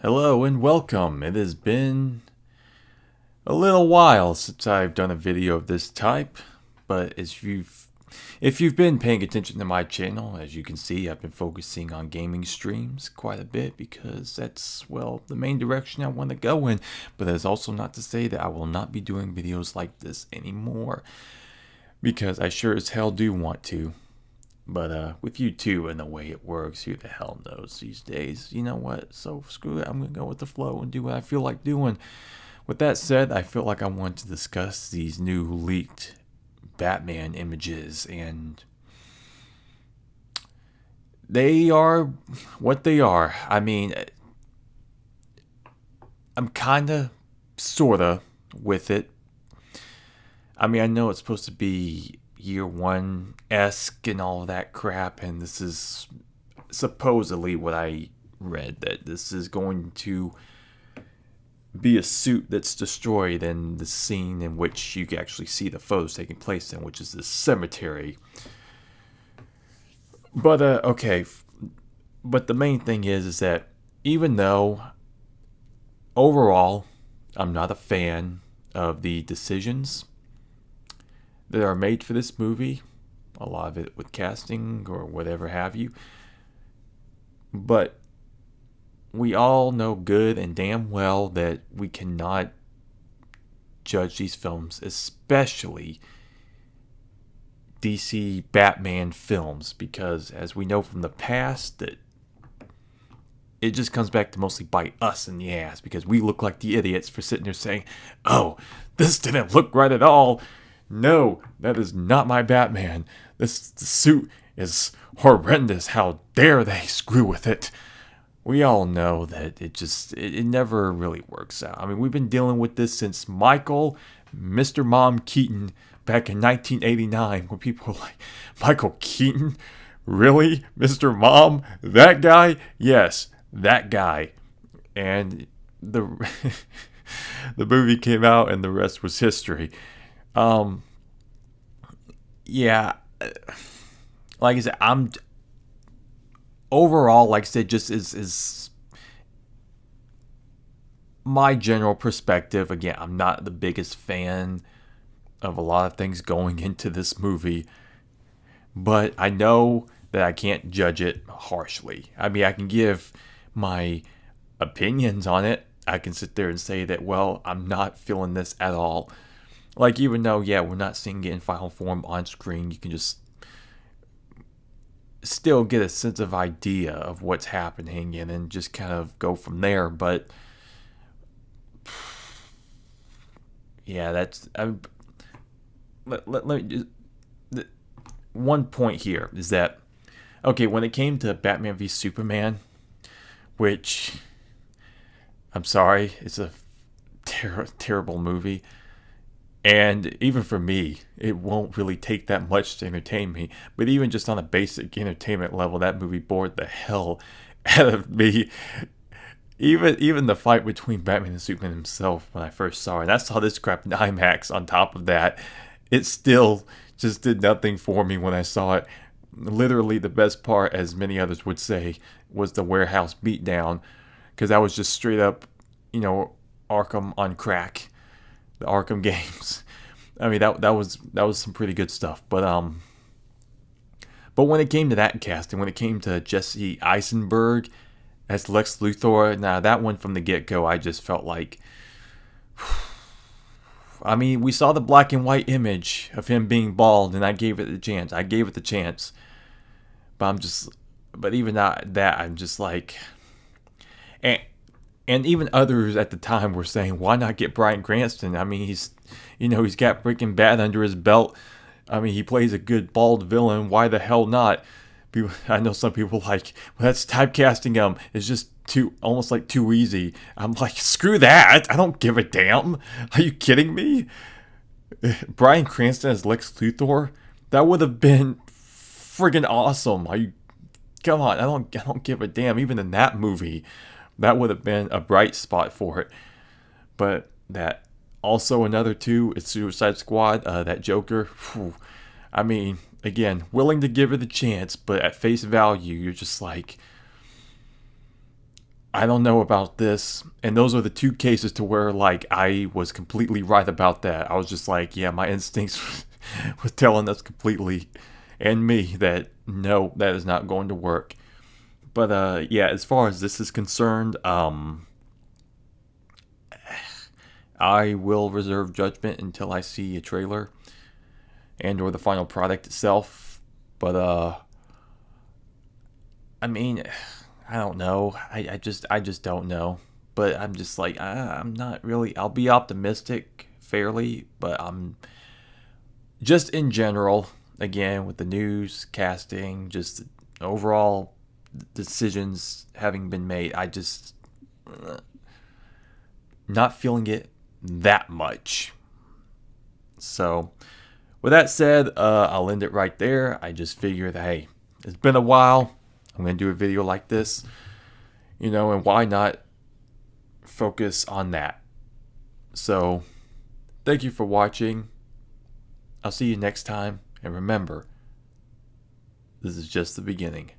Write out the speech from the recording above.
Hello and welcome. It has been a little while since I've done a video of this type, but if you've been paying attention to my channel, as you can see, I've been focusing on gaming streams quite a bit because that's, well, the main direction I want to go in. But that is also not to say that I will not be doing videos like this anymore, because I sure as hell do want to. But with YouTube and the way it works, who the hell knows these days? You know what? So screw it. I'm going to go with the flow and do what I feel like doing. With that said, I feel like I want to discuss these new leaked Batman images, and they are what they are. I mean, I'm kind of, sort of, with it. I mean, I know it's supposed to be year one-esque and all of that crap, and this is supposedly what I read, that this is going to be a suit that's destroyed in the scene in which you can actually see the photos taking place in, which is this cemetery. But okay, but the main thing is that even though overall I'm not a fan of the decisions that are made for this movie, a lot of it with casting or whatever have you, but we all know good and damn well that we cannot judge these films, especially DC Batman films, because as we know from the past, that it just comes back to mostly bite us in the ass, because we look like the idiots for sitting there saying, oh, this didn't look right at all. No, that is not my Batman. This suit is horrendous. How dare they screw with it? We all know that it never really works out. I mean, we've been dealing with this since Michael, Mr. Mom Keaton, back in 1989, when people were like, Michael Keaton? Really? Mr. Mom? That guy? Yes, that guy. And the the movie came out and the rest was history. Yeah, like I said, I'm overall, like I said, just is my general perspective. Again, I'm not the biggest fan of a lot of things going into this movie, but I know that I can't judge it harshly. I mean, I can give my opinions on it. I can sit there and say that, well, I'm not feeling this at all. Like, even though, yeah, we're not seeing it in final form on screen, you can just still get a sense of idea of what's happening and then just kind of go from there. But yeah, that's let me just, one point here is that, okay, when it came to Batman v Superman, which, I'm sorry, it's a terrible movie. And even for me, it won't really take that much to entertain me. But even just on a basic entertainment level, that movie bored the hell out of me. Even the fight between Batman and Superman himself, when I first saw it, and I saw this crap in IMAX on top of that, it still just did nothing for me when I saw it. Literally, the best part, as many others would say, was the warehouse beatdown, because that was just straight up, Arkham on crack, the Arkham games. I mean, that was some pretty good stuff. But when it came to that casting, when it came to Jesse Eisenberg as Lex Luthor, now that one from the get-go, I just felt like, I mean, we saw the black and white image of him being bald, and I gave it the chance. But even that, I'm just like, and even others at the time were saying, why not get Bryan Cranston? I mean, he's got Breaking Bad under his belt. I mean, he plays a good bald villain. Why the hell not? I know some people like, well, that's typecasting him. It's just almost like too easy. I'm like, screw that. I don't give a damn. Are you kidding me? Bryan Cranston as Lex Luthor? That would have been friggin' awesome. Come on, I don't give a damn. Even in that movie, that would have been a bright spot for it. But that also another two is Suicide Squad. That Joker. Whew, I mean, again, willing to give it a chance, but at face value, you're just like, I don't know about this. And those are the two cases to where, like, I was completely right about that. I was just like, yeah, my instincts was telling us completely, and me, that no, that is not going to work. But yeah, as far as this is concerned, I will reserve judgment until I see a trailer and or the final product itself. But I mean, I don't know. I just don't know. But I'm just like, I'm not really. I'll be optimistic fairly, but I'm just in general, again, with the news, casting, just overall decisions having been made, I just not feeling it that much. So, with that said, I'll end it right there. I just figured, hey, it's been a while. I'm going to do a video like this, and why not focus on that? So, thank you for watching. I'll see you next time. And remember, this is just the beginning.